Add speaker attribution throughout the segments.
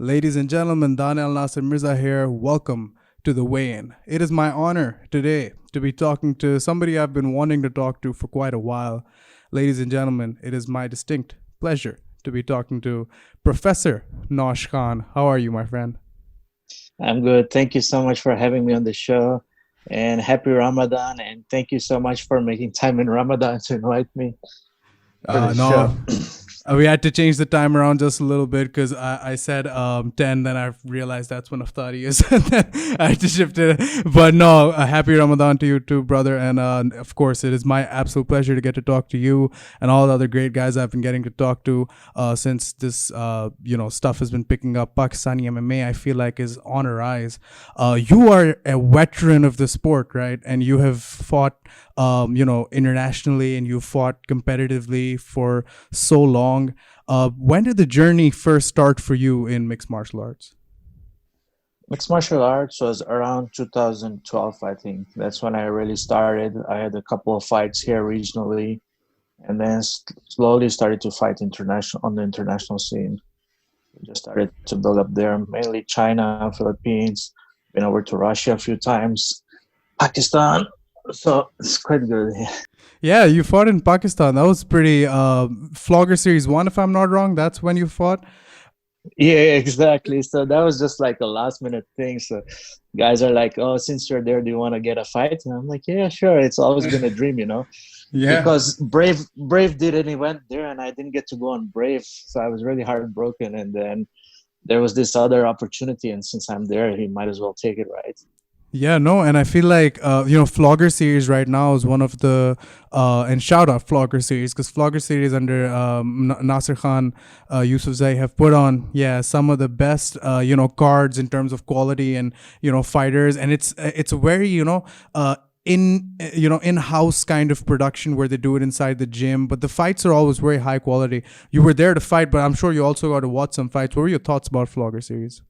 Speaker 1: Ladies and gentlemen, Daniyal Nasir Mirza here. Welcome to the weigh-in. It is my honor today to be talking to somebody I've been wanting to talk to for quite a while. Ladies and gentlemen, it is my distinct pleasure to be talking to Professor Nosh Khan. How are you, my friend?
Speaker 2: I'm good. Thank you so much for having me on the show. And happy Ramadan. And thank you so much for making time in Ramadan to invite me for the
Speaker 1: No,
Speaker 2: show.
Speaker 1: we had to change the time around just a little bit because I said 10, then I realized that's when Iftari is. And then I had to shift it. But no, happy Ramadan to you too, brother. And of course, it is my absolute pleasure to get to talk to you and all the other great guys I've been getting to talk to since this stuff has been picking up. Pakistani MMA, I feel like, is on a rise. You are a veteran of the sport, right? And you have fought internationally, and you fought competitively for so long. When did the journey first start for you in mixed martial arts?
Speaker 2: Mixed martial arts was around 2012, I think. That's when I really started. I had a couple of fights here regionally, and then slowly started to fight on the international scene. Just started to build up there, mainly China, Philippines, been over to Russia a few times, Pakistan. So it's quite good.
Speaker 1: Yeah, you fought in Pakistan. That was pretty. Flogger Series 1, if I'm not wrong. That's when you fought.
Speaker 2: Yeah, exactly. So that was just like a last minute thing. So guys are like, "Oh, since you're there, do you want to get a fight?" And I'm like, "Yeah, sure." It's always been a dream.
Speaker 1: Yeah.
Speaker 2: Because Brave did it. He went there, and I didn't get to go on Brave, so I was really heartbroken. And then there was this other opportunity, and since I'm there, he might as well take it, right?
Speaker 1: Yeah, no, and I feel like Flogger Series right now is one of the and shout out Flogger Series because Flogger Series under Nasir Khan, Yusuf Zai have put on some of the best cards in terms of quality and fighters, and it's a very in-house kind of production where they do it inside the gym, but the fights are always very high quality. You were there to fight, but I'm sure you also got to watch some fights. What were your thoughts about Flogger Series?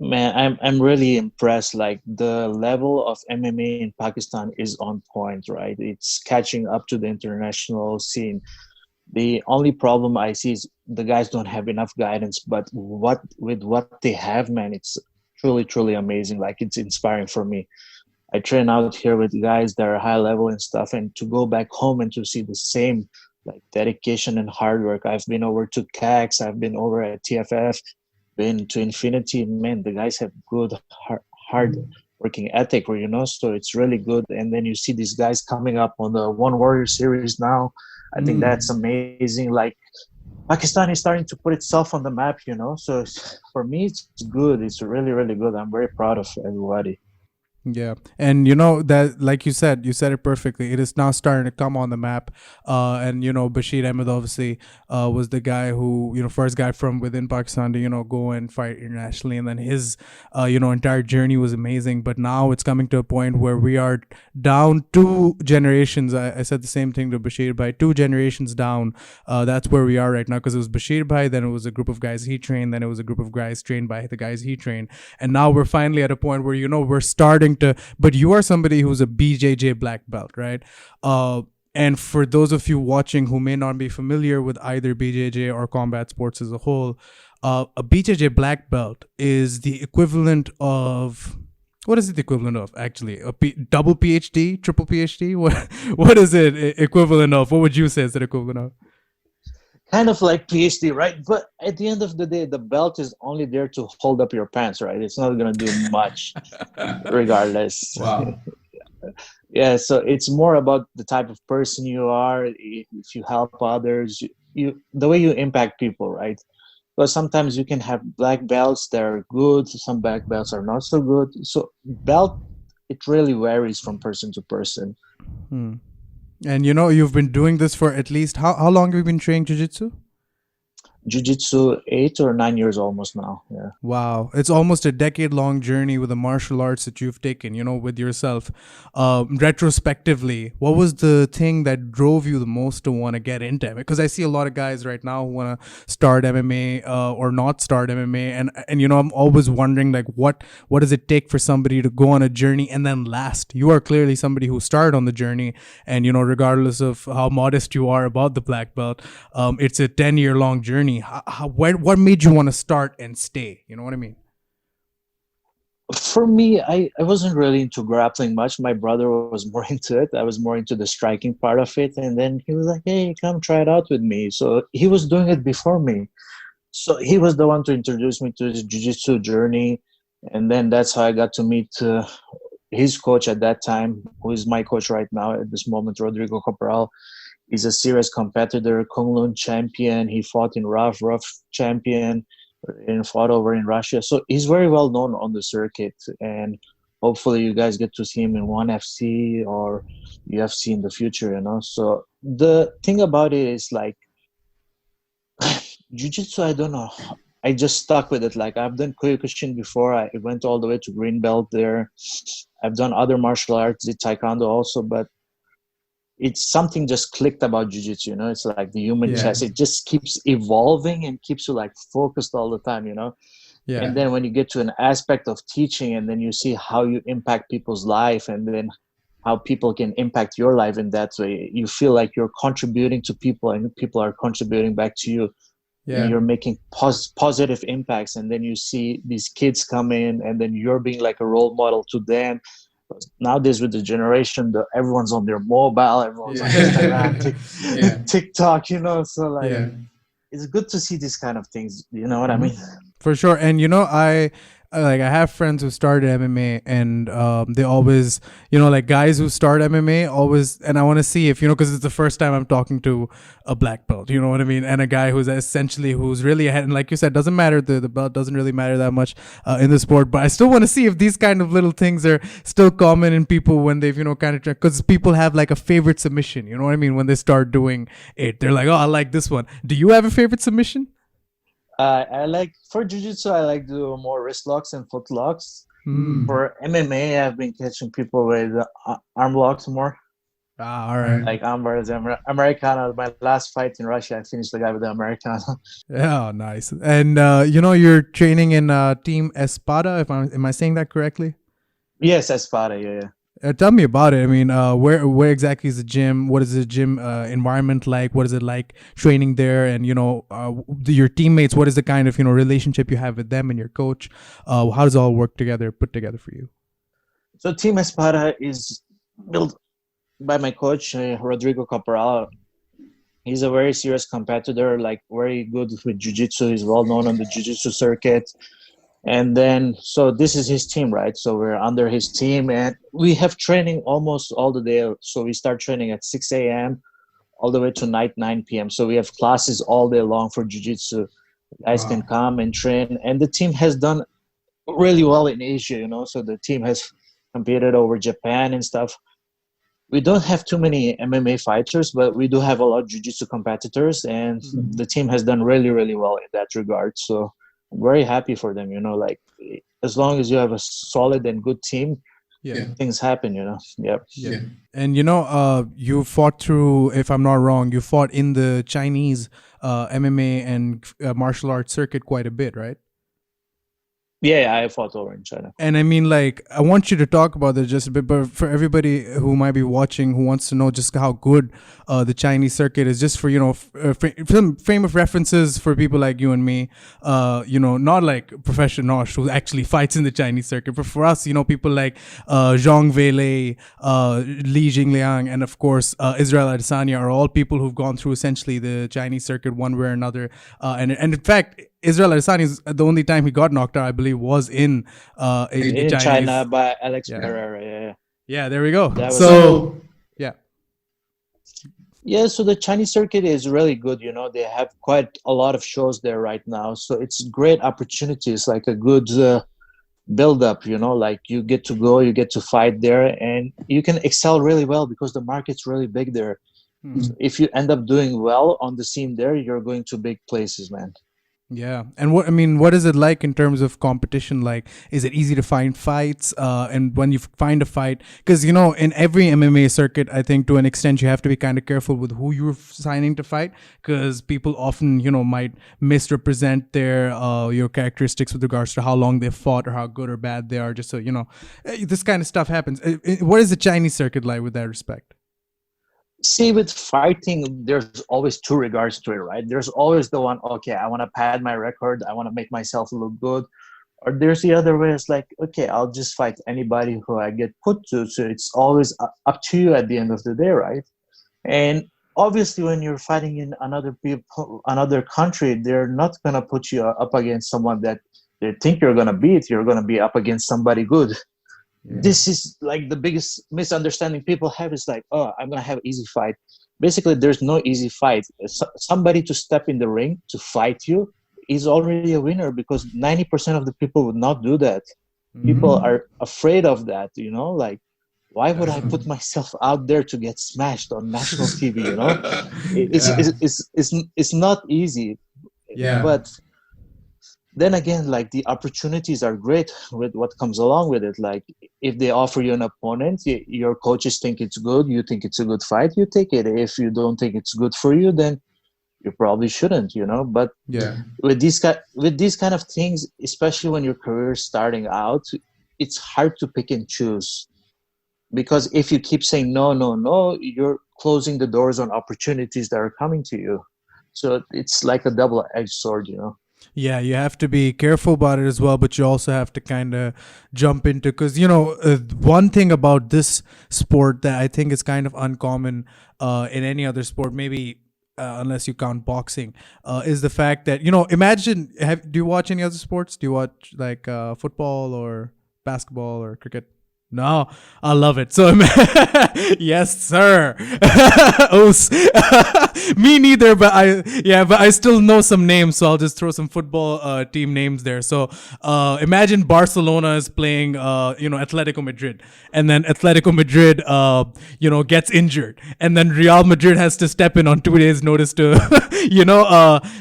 Speaker 2: Man, I'm really impressed. Like the level of MMA in Pakistan is on point, right? It's catching up to the international scene. The only problem I see is the guys don't have enough guidance, but what they have, man, it's truly, truly amazing. Like it's inspiring for me. I train out here with guys that are high level and stuff, and to go back home and to see the same like dedication and hard work. I've been over to CAX, I've been over at TFF, been to Infinity. Man, the guys have good hard working ethic, so it's really good. And then you see these guys coming up on the One Warrior series now. I think that's amazing. Like Pakistan is starting to put itself on the map. So for me, it's good. It's really, really good. I'm very proud of everybody.
Speaker 1: Yeah, and that, like you said it perfectly. It is now starting to come on the map, and Bashir Ahmed obviously was the guy who first guy from within Pakistan to go and fight internationally, and then his entire journey was amazing. But now it's coming to a point where we are down two generations. I said the same thing to Bashir Bhai, two generations down. That's where we are right now because it was Bashir Bhai, then it was a group of guys he trained, then it was a group of guys trained by the guys he trained, and now we're finally at a point where we're starting to, but you are somebody who's a BJJ black belt, right? And for those of you watching who may not be familiar with either BJJ or combat sports as a whole, a BJJ black belt is the equivalent of, what is it the equivalent of actually? Double PhD, triple PhD? What is it equivalent of? What would you say is it equivalent of?
Speaker 2: Kind of like PhD, right? But at the end of the day, the belt is only there to hold up your pants, right? It's not going to do much regardless.
Speaker 1: Wow.
Speaker 2: Yeah, so it's more about the type of person you are. If you help others, you the way you impact people, right? Because sometimes you can have black belts that are good, some black belts are not so good. So belt, it really varies from person to person.
Speaker 1: Hmm. And you've been doing this for at least how long have you been training jiu-jitsu?
Speaker 2: Jiu-jitsu 8 or 9 years almost now. Yeah.
Speaker 1: Wow, it's almost a decade-long journey with the martial arts that you've taken, with yourself. Retrospectively, what was the thing that drove you the most to want to get into it? Because I see a lot of guys right now who want to start MMA or not start MMA, and I'm always wondering like what does it take for somebody to go on a journey and then last? You are clearly somebody who started on the journey, and regardless of how modest you are about the black belt, it's a 10-year long journey. journey? What made you want to start and stay? You know what I mean?
Speaker 2: For me, I wasn't really into grappling much. My brother was more into it. I was more into the striking part of it. And then he was like, hey, come try it out with me. So he was doing it before me. So he was the one to introduce me to this jiu-jitsu journey. And then that's how I got to meet his coach at that time, who is my coach right now at this moment, Rodrigo Caporal. He's a serious competitor, Kunlun champion. He fought in rough champion, and fought over in Russia. So he's very well known on the circuit. And hopefully you guys get to see him in ONE FC or UFC in the future, you know. So the thing about it is like, jiu-jitsu, I don't know. I just stuck with it. Like I've done Kyokushin before. I went all the way to green belt there. I've done other martial arts, did taekwondo also, but it's something just clicked about jiu-jitsu, you know. It's like the human chest. It just keeps evolving and keeps you like focused all the time, you know. Yeah. And then when you get to an aspect of teaching, and then you see how you impact people's life, and then how people can impact your life in that way, you feel like you're contributing to people, and people are contributing back to you. Yeah. And you're making positive impacts, and then you see these kids come in, and then you're being like a role model to them. Nowadays with the generation, everyone's on their mobile, everyone's on Instagram, TikTok, you know. So like, it's good to see these kind of things. You know what I mean?
Speaker 1: For sure. And you know, I have friends who started MMA, and they always, you know, like guys who start MMA always, and I want to see if, you know, because it's the first time I'm talking to a black belt, you know what I mean, and a guy who's really ahead, and like you said, doesn't matter, the belt doesn't really matter that much in the sport, but I still want to see if these kind of little things are still common in people when they've, you know, kind of, because people have like a favorite submission, you know what I mean, when they start doing it, they're like, oh, I like this one. Do you have a favorite submission?
Speaker 2: I like, for jiu-jitsu, I like to do more wrist locks and foot locks. For MMA, I've been catching people with arm locks more.
Speaker 1: All right.
Speaker 2: Like armbars, Americano. My last fight in Russia, I finished the guy with the Americano.
Speaker 1: Yeah, nice. And you know, you're training in Team Espada. Am I saying that correctly?
Speaker 2: Yes, Espada. Yeah.
Speaker 1: Tell me about it. I mean, where exactly is the gym? What is the gym environment like? What is it like training there? And, you know, your teammates, what is the kind of, you know, relationship you have with them and your coach? How does it all put together for you?
Speaker 2: So Team Espada is built by my coach, Rodrigo Caporal. He's a very serious competitor, like very good with jiu-jitsu. He's well known on the jiu-jitsu circuit. And then, so this is his team, right? So we're under his team, and we have training almost all the day. So we start training at 6 a.m. all the way to night 9 p.m. So we have classes all day long for jiu-jitsu. Guys can come and train. And the team has done really well in Asia, you know. So the team has competed over Japan and stuff. We don't have too many MMA fighters, but we do have a lot of jiu-jitsu competitors, and the team has done really, really well in that regard. So I'm very happy for them, you know, like as long as you have a solid and good team, things happen, you know. Yep.
Speaker 1: Yeah. And, you know, you fought through, if I'm not wrong, you fought in the Chinese MMA and martial arts circuit quite a bit, right?
Speaker 2: Yeah, I fought over in China.
Speaker 1: And I mean, like, I want you to talk about this just a bit, but for everybody who might be watching, who wants to know just how good the Chinese circuit is, just for, you know, frame of references for people like you and me, you know, not like Professor Nosh, who actually fights in the Chinese circuit, but for us, you know, people like Zhang Weilei, Li Jingliang, and of course, Israel Adesanya are all people who've gone through essentially the Chinese circuit one way or another. And in fact, Israel Adesanya is the only time he got knocked out, I believe, was in
Speaker 2: China by Alex Pereira.
Speaker 1: Yeah, there we go.
Speaker 2: So the Chinese circuit is really good. You know, they have quite a lot of shows there right now. So it's great opportunities, like a good build up, you know, like you get to go, you get to fight there, and you can excel really well because the market's really big there. So if you end up doing well on the scene there, you're going to big places, man.
Speaker 1: Yeah. And what is it like in terms of competition? Like, is it easy to find fights? And when you find a fight, because, you know, in every MMA circuit, I think to an extent, you have to be kind of careful with who you're signing to fight, because people often, you know, might misrepresent their, your characteristics with regards to how long they've fought or how good or bad they are. Just so, you know, this kind of stuff happens. What is the Chinese circuit like with that respect?
Speaker 2: See, with fighting, there's always two regards to it, right? There's always the one, okay, I want to pad my record, I want to make myself look good. Or there's the other way, it's like, okay, I'll just fight anybody who I get put to. So it's always up to you at the end of the day, right? And obviously, when you're fighting in another country, they're not gonna put you up against someone that they think you're gonna beat. You're gonna be up against somebody good.
Speaker 1: Yeah.
Speaker 2: This is like the biggest misunderstanding people have, is like, oh, I'm gonna have an easy fight. Basically, there's no easy fight. Somebody to step in the ring to fight you is already a winner, because 90% of the people would not do that. People
Speaker 1: Mhm.
Speaker 2: are afraid of that, like, why would I put myself out there to get smashed on national TV?
Speaker 1: Yeah.
Speaker 2: It's not easy.
Speaker 1: Yeah.
Speaker 2: But then again, like, the opportunities are great with what comes along with it. Like, if they offer you an opponent, your coaches think it's good, you think it's a good fight, you take it. If you don't think it's good for you, then you probably shouldn't. But
Speaker 1: Yeah.
Speaker 2: with these kind of things, especially when your career is starting out, it's hard to pick and choose, because if you keep saying no, no, no, you're closing the doors on opportunities that are coming to you. So it's like a double-edged sword.
Speaker 1: Yeah, you have to be careful about it as well, but you also have to kind of jump into, because one thing about this sport that I think is kind of uncommon in any other sport, maybe unless you count boxing, is the fact that imagine, do you watch any other sports? Do you watch like football or basketball or cricket? No, I love it. So, yes, sir. Oos. Me neither, but I still know some names, so I'll just throw some football team names there. So, imagine Barcelona is playing, Atletico Madrid, and then Atletico Madrid, gets injured, and then Real Madrid has to step in on 2 days' notice to,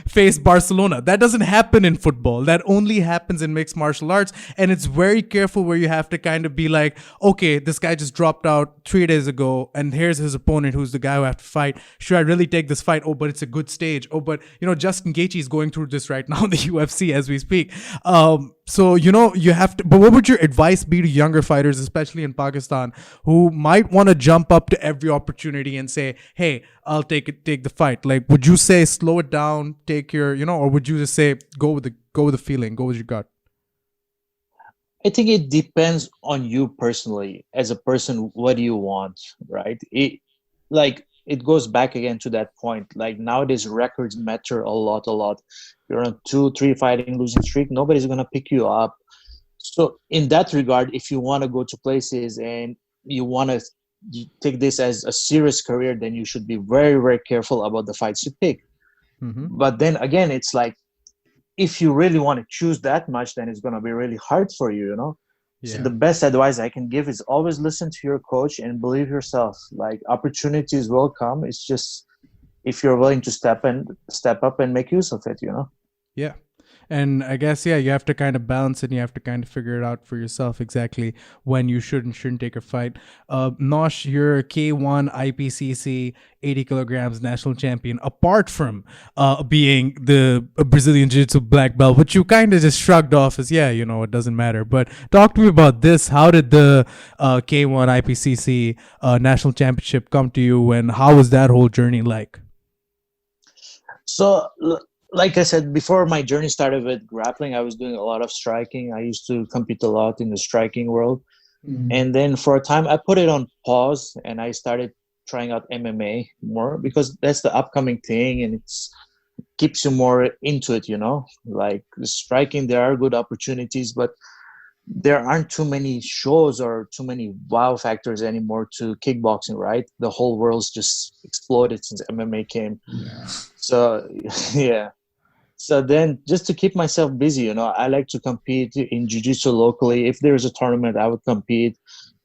Speaker 1: face Barcelona. That doesn't happen in football. That only happens in mixed martial arts, and it's very careful where you have to kind of be like, okay, this guy just dropped out 3 days ago, and here's his opponent, who's the guy who have to fight. Should I really take this fight? Oh, but it's a good stage. Oh, but Justin Gaethje is going through this right now in the UFC as we speak. So you have to. But what would your advice be to younger fighters, especially in Pakistan, who might want to jump up to every opportunity and say, "Hey, I'll take the fight"? Like, would you say slow it down, take your, or would you just say go with the feeling, go with your gut?
Speaker 2: I think it depends on you personally. As a person, what do you want, right? It goes back again to that point. Like, nowadays, records matter a lot, a lot. You're on 2, 3 fighting losing streak, nobody's gonna pick you up. So in that regard, if you want to go to places and you want to take this as a serious career, then you should be very, very careful about the fights you pick.
Speaker 1: Mm-hmm.
Speaker 2: But then again, it's like, if you really want to choose that much, then it's going to be really hard for you. So
Speaker 1: Yeah.
Speaker 2: the best advice I can give is always listen to your coach and believe yourself. Like, opportunities will come. It's just, if you're willing to step up and make use of it.
Speaker 1: Yeah. And I guess, yeah, you have to kind of balance it, and you have to kind of figure it out for yourself exactly when you should and shouldn't take a fight. Nosh, you're a K1 IPCC 80 kilograms national champion, apart from being the Brazilian Jiu-Jitsu black belt, which you kind of just shrugged off as, yeah, it doesn't matter. But talk to me about this. How did the K1 IPCC national championship come to you, and how was that whole journey like?
Speaker 2: So, like I said, before my journey started with grappling, I was doing a lot of striking. I used to compete a lot in the striking world.
Speaker 1: Mm-hmm.
Speaker 2: And then for a time, I put it on pause and I started trying out MMA more, because that's the upcoming thing, and it's keeps you more into it. Like, the striking, there are good opportunities, but there aren't too many shows or too many wow factors anymore to kickboxing, right? The whole world's just exploded since MMA came.
Speaker 1: Yeah.
Speaker 2: So yeah. So then, just to keep myself busy, I like to compete in jiu-jitsu locally. If there's a tournament, I would compete.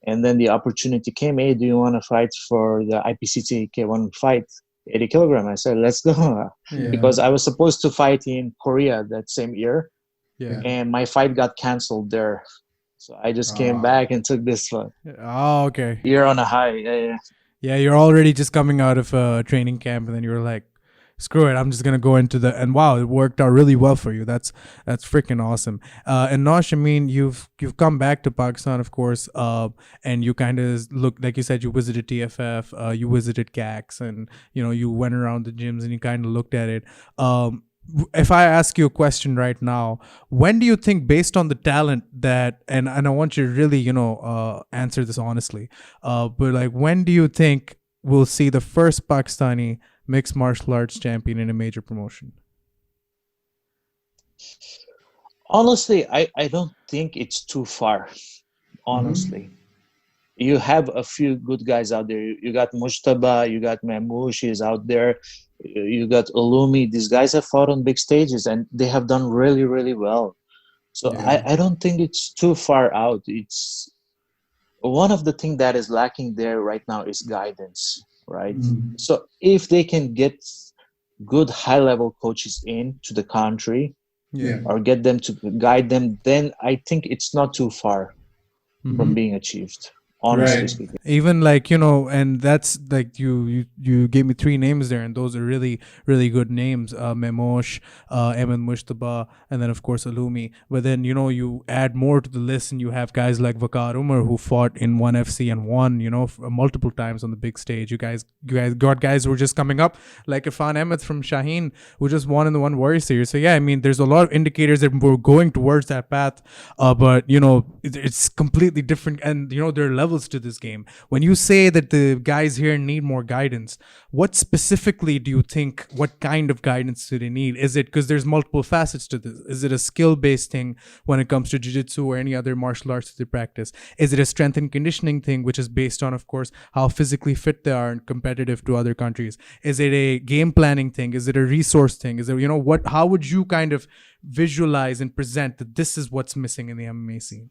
Speaker 2: And then the opportunity came, hey, do you want to fight for the IPCC K1 fight, 80 kilogram? I said, let's go.
Speaker 1: Yeah.
Speaker 2: Because I was supposed to fight in Korea that same year,
Speaker 1: Yeah.
Speaker 2: and my fight got canceled there. So I just came back and took this one.
Speaker 1: Oh, okay.
Speaker 2: You're on a high. Yeah, yeah.
Speaker 1: Yeah, you're already just coming out of a training camp, and then you're like, screw it, I'm just gonna go into the, and wow, it worked out really well for you. That's freaking awesome. And Nosh, I mean, you've come back to Pakistan, of course, and you kind of look, like you said, you visited TFF, you visited CAX, and you went around the gyms and you kind of looked at it. If I ask you a question right now, when do you think, based on the talent that, and I want you to really, answer this honestly, but like, when do you think we'll see the first Pakistani mixed martial arts champion in a major promotion?
Speaker 2: Honestly, I don't think it's too far. Honestly, you have a few good guys out there. You got Mushtaba, you got Mahmoush is out there, you got Ulumi. These guys have fought on big stages and they have done really, really well. So I don't think it's too far out. It's one of the things that is lacking there right now is guidance, right? So if they can get good high-level coaches into the country, or get them to guide them, then I think it's not too far from being achieved. Honestly speaking.
Speaker 1: Even like, and that's like, you gave me three names there, and those are really, really good names. Memosh, Ahmed Mushtaba, and then of course Ulumi. But then, you add more to the list and you have guys like Waqar Umer, who fought in ONE FC and won, multiple times on the big stage. You guys got guys who were just coming up, like Irfan Ahmed from Shaheen, who just won in the ONE Warrior Series. So yeah, I mean, there's a lot of indicators that we're going towards that path, but it's completely different, and there are levels to this game. When you say that the guys here need more guidance, what specifically do you think, what kind of guidance do they need? Is it, because there's multiple facets to this, is it a skill-based thing when it comes to jiu-jitsu or any other martial arts that they practice? Is it a strength and conditioning thing, which is based on, of course, how physically fit they are and competitive to other countries? Is it a game planning thing? Is it a resource thing? Is it, how would you kind of visualize and present that this is what's missing in the MMA scene?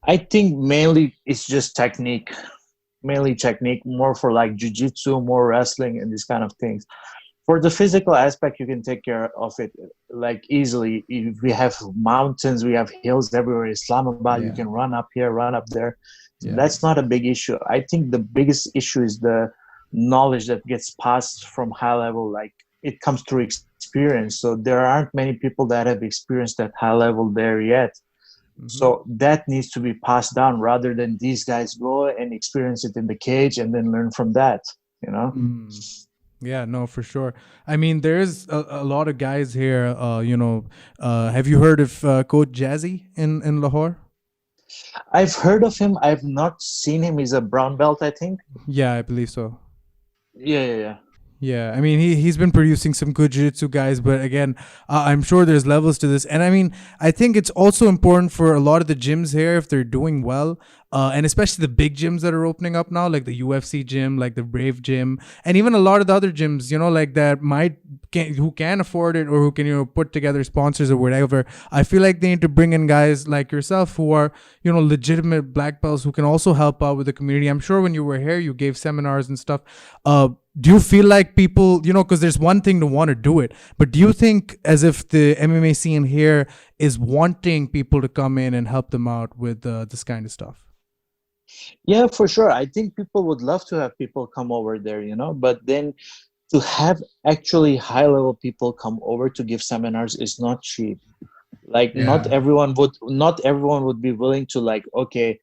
Speaker 2: I think mainly it's just technique, more for like jiu-jitsu, more wrestling and these kind of things. For the physical aspect, you can take care of it like easily. If we have mountains, we have hills everywhere. Islamabad, you can run up here, run up there. So that's not a big issue. I think the biggest issue is the knowledge that gets passed from high level, like it comes through experience. So there aren't many people that have experienced that high level there yet. So that needs to be passed down, rather than these guys go and experience it in the cage and then learn from that,
Speaker 1: Yeah, no, for sure. I mean, there's a lot of guys here, have you heard of Coach Jazzy in Lahore?
Speaker 2: I've heard of him. I've not seen him. He's a brown belt, I think.
Speaker 1: Yeah, I believe so.
Speaker 2: Yeah,
Speaker 1: I mean, he's been producing some good jiu-jitsu guys, but again, I'm sure there's levels to this. And I mean, I think it's also important for a lot of the gyms here, if they're doing well, and especially the big gyms that are opening up now, like the UFC gym, like the Brave gym, and even a lot of the other gyms, like that who can afford it, or who can, put together sponsors or whatever. I feel like they need to bring in guys like yourself who are, legitimate black belts, who can also help out with the community. I'm sure when you were here, you gave seminars and stuff. Do you feel like people, because there's one thing to want to do it, but do you think as if the MMA scene here is wanting people to come in and help them out with this kind of stuff?
Speaker 2: Yeah, for sure. I think people would love to have people come over there, but then to have actually high level people come over to give seminars is not cheap. Like not everyone would be willing to, like, okay,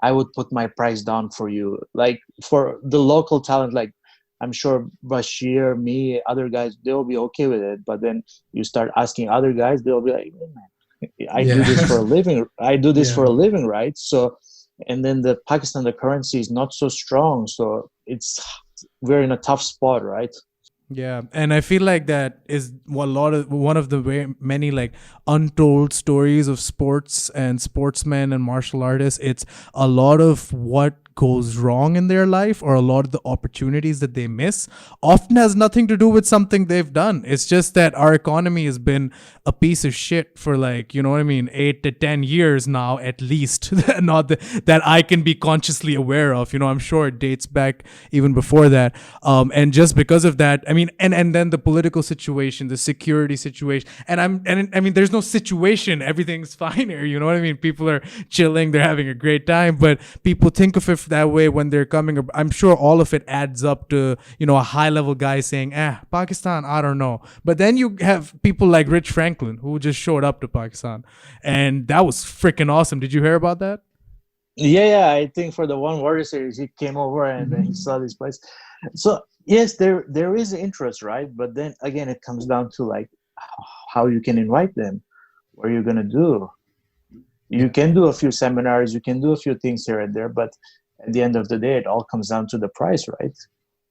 Speaker 2: I would put my price down for you. Like for the local talent, like I'm sure Bashir, me, other guys, they'll be okay with it. But then you start asking other guys, they'll be like, hey, man, I do this for a living. I do this for a living, right? So, and then the Pakistan, the currency is not so strong. So we're in a tough spot, right?
Speaker 1: Yeah, and I feel like that is one of the very many like untold stories of sports and sportsmen and martial artists. It's a lot of what goes wrong in their life, or a lot of the opportunities that they miss, often has nothing to do with something they've done. It's just that our economy has been a piece of shit for, like, 8 to 10 years now, at least. Not that I can be consciously aware of. I'm sure it dates back even before that. And just because of that, I mean, and then the political situation, the security situation, and I mean, there's no situation. Everything's fine here. You know what I mean? People are chilling. They're having a great time. But people think of it of that way when they're coming up. I'm sure all of it adds up to, a high level guy saying, Pakistan, I don't know. But then you have people like Rich Franklin who just showed up to Pakistan, and that was freaking awesome. Did you hear about that?
Speaker 2: Yeah. I think for the One Warrior Series, he came over and then he saw this place. So yes, there is interest, right? But then again, it comes down to like how you can invite them. What are you gonna do? You can do a few seminars, you can do a few things here and there, but at the end of the day, it all comes down to the price, right?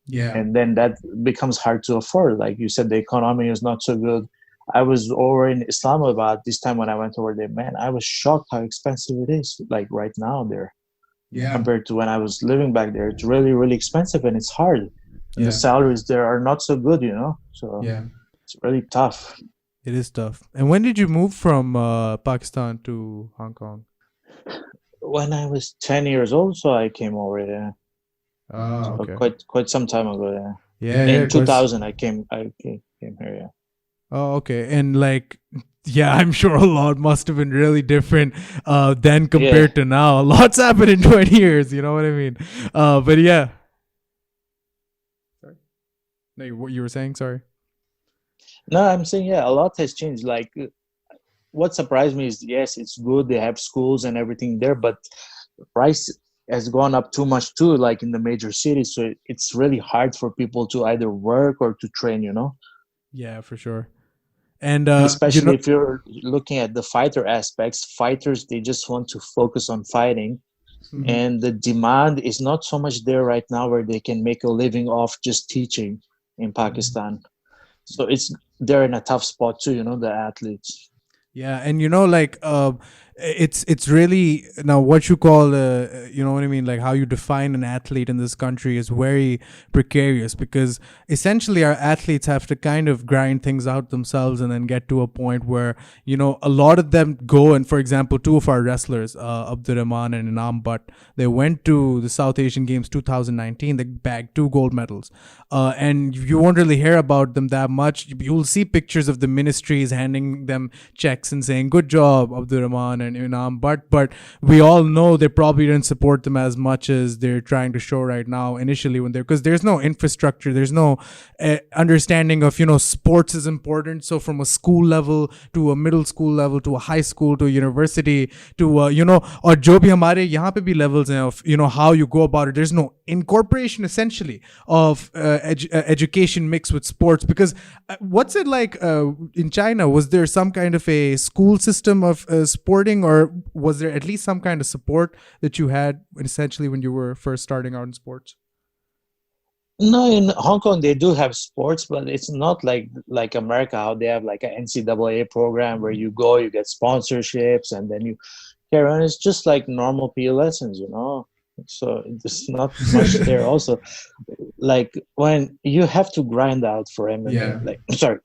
Speaker 1: Yeah.
Speaker 2: And then that becomes hard to afford. Like you said, the economy is not so good. I was over in Islamabad this time when I went over there. Man, I was shocked how expensive it is. Like right now there, compared to when I was living back there, it's really, really expensive and it's hard. And the salaries there are not so good, So it's really tough.
Speaker 1: It is tough. And when did you move from Pakistan to Hong Kong?
Speaker 2: When I was 10 years old, so I came over there.
Speaker 1: Oh,
Speaker 2: So
Speaker 1: okay.
Speaker 2: quite some time ago.
Speaker 1: Yeah.
Speaker 2: In 2000, I came here. Yeah.
Speaker 1: Oh, okay. And like, yeah, I'm sure a lot must have been really different then compared to now. A lot's happened in 20 years. You know what I mean? But yeah. Sorry. No, what you were saying? Sorry.
Speaker 2: No, I'm saying a lot has changed. Like, what surprised me is yes, it's good they have schools and everything there, but the price has gone up too much too. Like in the major cities, so it's really hard for people to either work or to train.
Speaker 1: Yeah, for sure. And
Speaker 2: especially if you're looking at the fighter aspects, fighters they just want to focus on fighting, and the demand is not so much there right now where they can make a living off just teaching in Pakistan. So they're in a tough spot too, the athletes.
Speaker 1: Yeah, and like it's really now what you call you know what I mean, like how you define an athlete in this country is very precarious, because essentially our athletes have to kind of grind things out themselves and then get to a point where a lot of them go, and for example, two of our wrestlers, Abdurrahman and Inam Butt, they went to the South Asian Games 2019. They bagged 2 gold medals, and you won't really hear about them that much. You'll see pictures of the ministries handing them checks and saying good job Abdurrahman and Inam, but we all know they probably didn't support them as much as they're trying to show right now initially, when they're, because there's no infrastructure, there's no understanding of sports is important. So from a school level to a middle school level to a high school to a university to or jo bhi hamare yahan pe bhi levels hain of how you go about it, there's no incorporation essentially of education mixed with sports. Because what's it like in China? Was there some kind of a school system of sporting, or was there at least some kind of support that you had essentially when you were first starting out in sports?
Speaker 2: No, in Hong Kong they do have sports, but it's not like America, how they have like an NCAA program where you go, you get sponsorships, and then you carry on. It's just like normal PE lessons, So there's not much there. Also, like when you have to grind out for MMA, like sorry.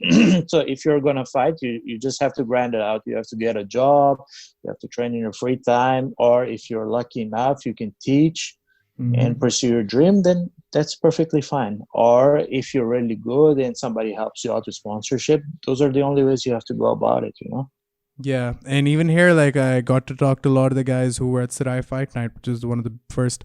Speaker 2: So if you're gonna fight, you just have to grind it out. You have to get a job, you have to train in your free time, or if you're lucky enough, you can teach and pursue your dream, then that's perfectly fine. Or if you're really good and somebody helps you out with sponsorship, those are the only ways you have to go about it,
Speaker 1: Yeah, and even here, like I got to talk to a lot of the guys who were at Sarai Fight Night, which is one of the first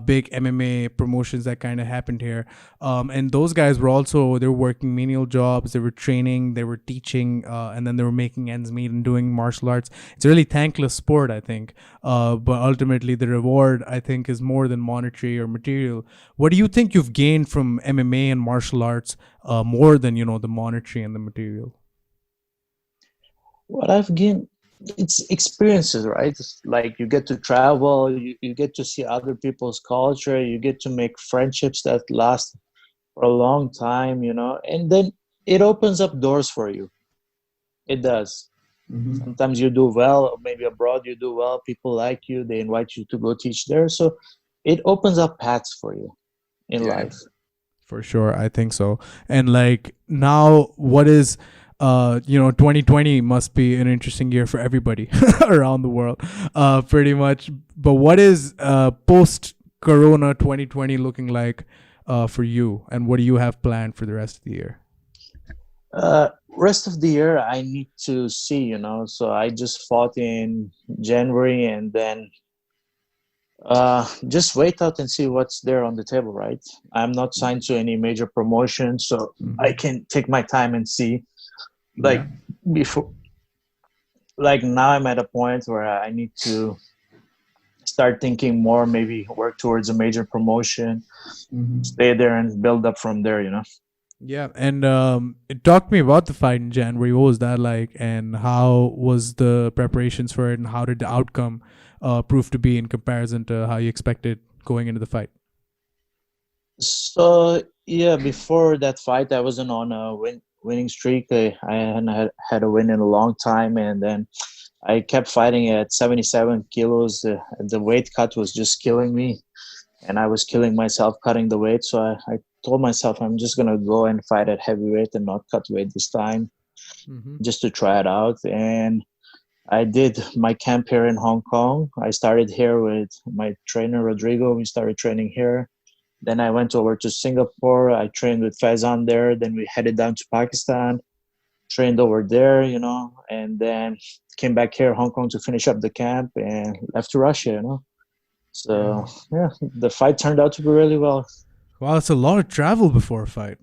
Speaker 1: big MMA promotions that kind of happened here. And those guys were also, they were working menial jobs, they were training, they were teaching, and then they were making ends meet and doing martial arts. It's a really thankless sport, I think. But ultimately, the reward, I think, is more than monetary or material. What do you think you've gained from MMA and martial arts more than, the monetary and the material?
Speaker 2: What I've gained, it's experiences, right? It's like you get to travel, you get to see other people's culture, you get to make friendships that last for a long time, and then it opens up doors for you. It does. Sometimes you do well, maybe abroad you do well, people like you, they invite you to go teach there. So it opens up paths for you in life.
Speaker 1: For sure, I think so. And like now, what is 2020 must be an interesting year for everybody around the world, pretty much. But what is post Corona 2020 looking like for you, and what do you have planned for the rest of the year?
Speaker 2: Rest of the year, I need to see, so I just fought in January, and then Just wait out and see what's there on the table, right? I'm not signed to any major promotion, so I can take my time and see. Like before, like now I'm at a point where I need to start thinking more, maybe work towards a major promotion, stay there and build up from there, you know?
Speaker 1: Yeah, and talk to me about the fight in January. What was that like, and how was the preparations for it, and how did the outcome prove to be in comparison to how you expected going into the fight?
Speaker 2: So yeah, before that fight, I wasn't on a winning streak. I hadn't had a win in a long time, and then I kept fighting at 77 kilos. The weight cut was just killing me, and I was killing myself cutting the weight. So I told myself I'm just gonna go and fight at heavyweight and not cut weight this time, just to try it out. And I did my camp here in Hong Kong. I started here with my trainer Rodrigo. We started training here. Then I went over to Singapore. I trained with Faison there. Then we headed down to Pakistan, trained over there, you know, and then came back here, Hong Kong, to finish up the camp and left to Russia, you know. So yeah, the fight turned out to be really well.
Speaker 1: Wow, it's a lot of travel before a fight.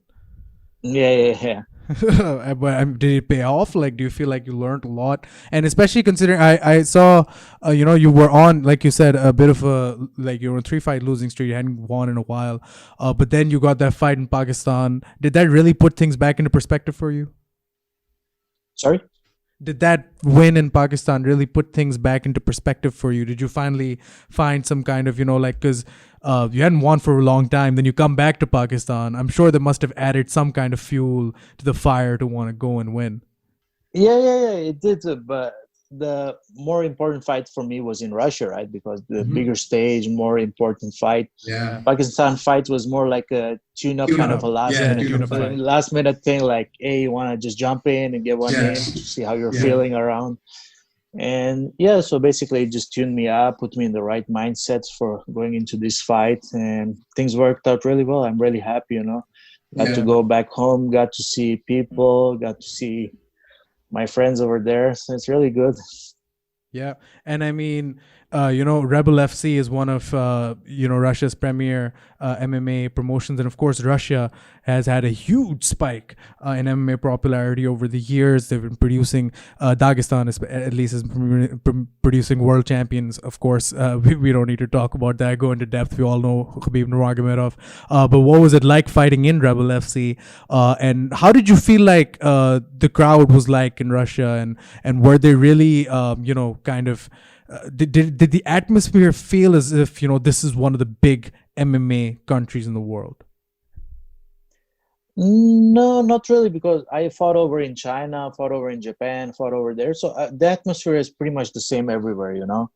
Speaker 2: Yeah.
Speaker 1: But did it pay off? Like, do you feel like you learned a lot? And especially considering I saw, you know, you were on, like you said, a bit of a, like, you were on 3-fight losing streak. You hadn't won in a while. But then you got that fight in Pakistan. Did that really put things back into perspective for you?
Speaker 2: Sorry?
Speaker 1: Did that win in Pakistan really put things back into perspective for you? Did you finally find some kind of, you know, like, because you hadn't won for a long time, then you come back to Pakistan. I'm sure that must have added some kind of fuel to the fire to want to go and win.
Speaker 2: Yeah, it did. But the more important fight for me was in Russia, right? Because the bigger stage, more important fight.
Speaker 3: Yeah.
Speaker 2: Pakistan fight was more like a tune-up kind of a last minute thing. Like, hey, you want to just jump in and get one in, see how you're feeling around. And yeah, so basically it just tuned me up, put me in the right mindset for going into this fight, and things worked out really well. I'm really happy, you know. Got to go back home, got to see people, got to see my friends over there. So it's really good.
Speaker 1: Yeah. And I mean, you know, Rebel FC is one of, you know, Russia's premier MMA promotions. And of course, Russia has had a huge spike in MMA popularity over the years. They've been producing, Dagestan at least is producing world champions. Of course, we don't need to talk about that, go into depth. We all know Khabib Nurmagomedov. But what was it like fighting in Rebel FC? And how did you feel like the crowd was like in Russia? And were they really, you know, kind of, did the atmosphere feel as if, you know, this is one of the big MMA countries in the world?
Speaker 2: No, not really, because I fought over in China, fought over in Japan, fought over there. So the atmosphere is pretty much the same everywhere, you know.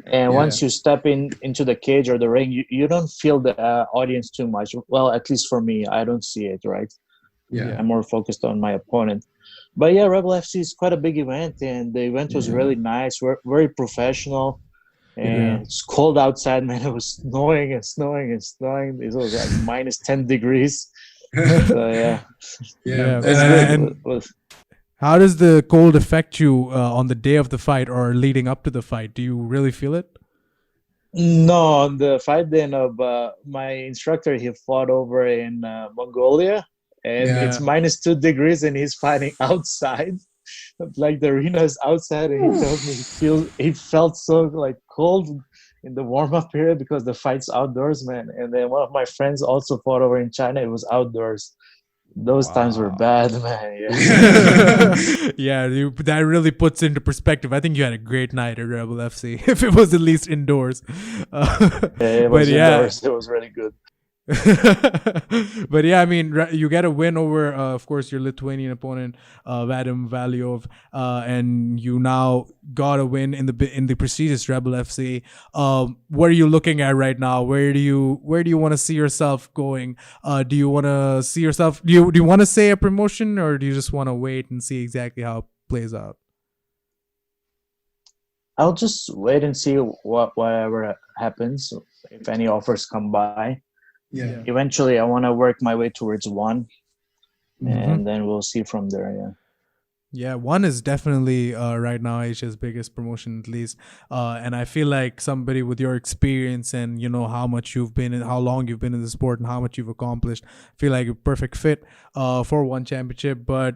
Speaker 2: And once you step into the cage or the ring, you don't feel the audience too much. Well, at least for me, I don't see it, right?
Speaker 3: Yeah.
Speaker 2: I'm more focused on my opponent. But yeah, Rebel FC is quite a big event, and the event was really nice. We're very professional, and it's cold outside, man. It was snowing and snowing and snowing. It was like minus 10 degrees. So yeah.
Speaker 1: And how does the cold affect you on the day of the fight or leading up to the fight? Do you really feel it?
Speaker 2: No, on the fight day, no. But my instructor, he fought over in Mongolia, and it's minus 2 degrees, and he's fighting outside. Like the arena is outside, and he told me he felt so like cold in the warm-up period because the fight's outdoors, man. And then one of my friends also fought over in China. It was outdoors. Those times were bad, man.
Speaker 1: Yeah, that really puts into perspective. I think you had a great night at Rebel FC, if it was at least indoors.
Speaker 2: It was indoors. It was really good.
Speaker 1: But yeah, I mean, you get a win over, of course, your Lithuanian opponent, Vadim Valiov, and you now got a win in the prestigious Rebel FC. What are you looking at right now? Where do you want to see yourself going? Do you want to see yourself? Do you want to say a promotion, or do you just want to wait and see exactly how it plays out?
Speaker 2: I'll just wait and see whatever happens, if any offers come by.
Speaker 3: Yeah.
Speaker 2: Eventually, I want to work my way towards one, and then we'll see from there.
Speaker 1: Yeah, one is definitely right now Asia's biggest promotion, at least. And I feel like somebody with your experience and how much you've been in, how long you've been in the sport, and how much you've accomplished, feel like a perfect fit for one championship. But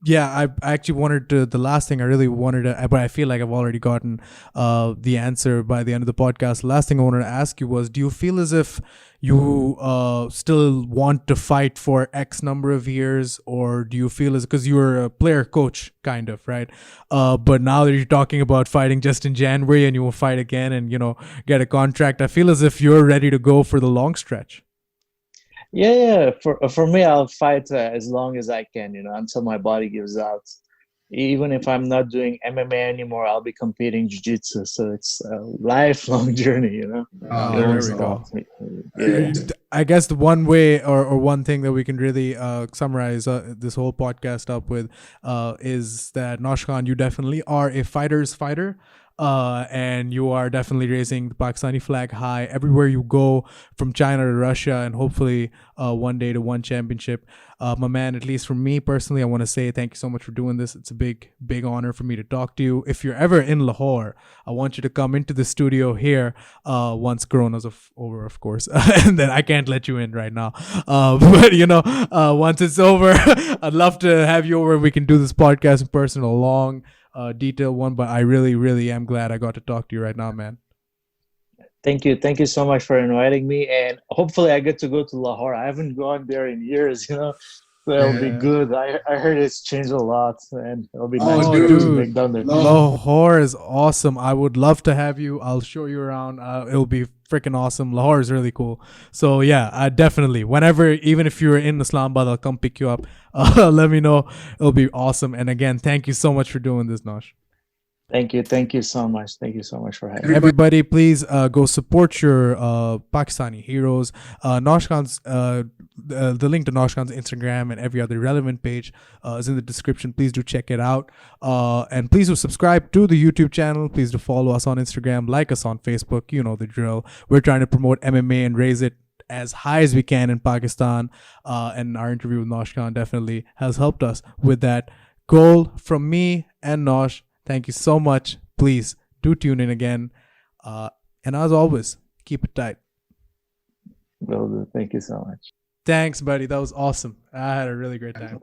Speaker 1: yeah, I actually wanted to. The last thing I really wanted to, but I feel like I've already gotten the answer by the end of the podcast. The last thing I wanted to ask you was, do you feel as if you still want to fight for X number of years, or do you feel as, because you were a player coach kind of, right? But now that you're talking about fighting just in January and you will fight again and get a contract, I feel as if you're ready to go for the long stretch.
Speaker 2: Yeah. For me, I'll fight as long as I can, until my body gives out. Even if I'm not doing MMA anymore, I'll be competing jiu-jitsu. So it's a lifelong journey,
Speaker 1: Oh,
Speaker 2: It
Speaker 1: there
Speaker 2: won't
Speaker 1: we go.
Speaker 2: stop. Yeah.
Speaker 1: I guess the one way or one thing that we can really summarize this whole podcast up with is that Nosh Khan, you definitely are a fighter's fighter. And you are definitely raising the Pakistani flag high everywhere you go, from China to Russia, and hopefully one day to one championship. My man, at least for me personally, I want to say thank you so much for doing this. It's a big, big honor for me to talk to you. If you're ever in Lahore, I want you to come into the studio here once Corona's over, of course. And then I can't let you in right now. But, once it's over, I'd love to have you over and we can do this podcast in person, a long, detailed one. But I really, really am glad I got to talk to you right now, man.
Speaker 2: Thank you so much for inviting me, and hopefully I get to go to Lahore. I haven't gone there in years, so it'll be good. I heard it's changed a lot, and it'll be nice to make down there.
Speaker 1: Lahore is awesome. I would love to have you. I'll show you around. It'll be freaking awesome. Lahore is really cool. So yeah, definitely. Whenever, even if you're in Islamabad, I'll come pick you up. Let me know. It'll be awesome. And again, thank you so much for doing this, Nosh.
Speaker 2: Thank you so much. Thank you so much for having me.
Speaker 1: Everybody, please go support your Pakistani heroes. Nosh Khan's, the link to Nosh Khan's Instagram and every other relevant page is in the description. Please do check it out. And please do subscribe to the YouTube channel. Please do follow us on Instagram, like us on Facebook. You know the drill. We're trying to promote MMA and raise it as high as we can in Pakistan. And our interview with Nosh Khan definitely has helped us with that goal. From me and Nosh, thank you so much. Please do tune in again. And as always, keep it tight.
Speaker 2: Will do. Thank you so much.
Speaker 1: Thanks, buddy. That was awesome. I had a really great time.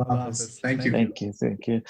Speaker 3: Thank you.
Speaker 2: Thank you.